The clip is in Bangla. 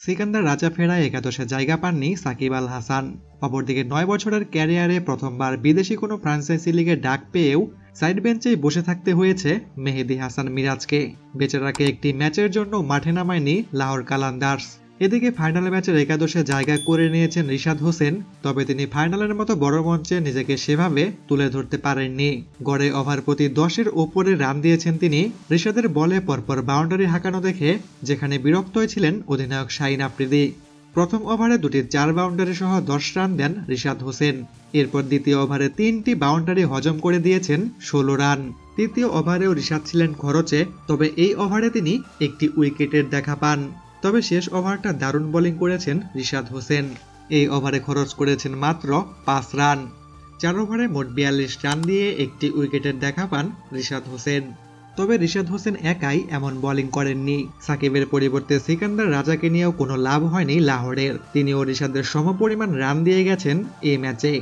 সিকান্দার রাজা ফেরায় একাদশে জায়গা পাননি সাকিব আল হাসান। অপরদিকে 9 বছরের ক্যারিয়ারে প্রথমবার বিদেশি কোনো ফ্রাঞ্চাইজি লিগে ডাক পেয়েও সাইড বেঞ্চেই বসে থাকতে হয়েছে মেহেদী হাসান মিরাজকে। বেচারাকে একটি ম্যাচের জন্য মাঠে নামায়নি লাহোর কালান্দার্স। এদিকে ফাইনাল ম্যাচের একাদশে জায়গা করে নিয়েছেন রিশাদ হোসেন, তবে তিনি ফাইনালের মতো বড় মঞ্চে নিজেকে সেভাবে তুলে ধরতে পারেননি। গড়ে ওভার প্রতি 10-এর ওপরে রান দিয়েছেন তিনি। রিশাদের বলে পরপর বাউন্ডারি হাঁকানো দেখে যেখানে বিরক্ত হয়েছিলেন অধিনায়ক শাহিন আফ্রিদি। প্রথম ওভারে দুটি 4 বাউন্ডারি সহ 10 রান দেন রিশাদ হোসেন। এরপর দ্বিতীয় ওভারে 3টি বাউন্ডারি হজম করে দিয়েছেন 16 রান। তৃতীয় ওভারেও রিশাদ ছিলেন খরচে, তবে এই ওভারে তিনি একটি উইকেটের দেখা পান। তবে শেষ ওভারটা দারুণ বোলিং করেছেন রিশাদ হোসেন। এই ওভারে খরচ করেছেন মাত্র 5 রান। 4 ওভারে মোট 42 রান দিয়ে একটি উইকেটের দেখা পান রিশাদ হোসেন। তবে রিশাদ হোসেন একাই এমন বোলিং করেননি। সাকিবের পরিবর্তে সিকান্দার রাজাকে নিয়েও কোনো লাভ হয়নি লাহোরের। তিনিও রিশাদের সমপরিমাণ রান দিয়ে গেছেন এই ম্যাচে।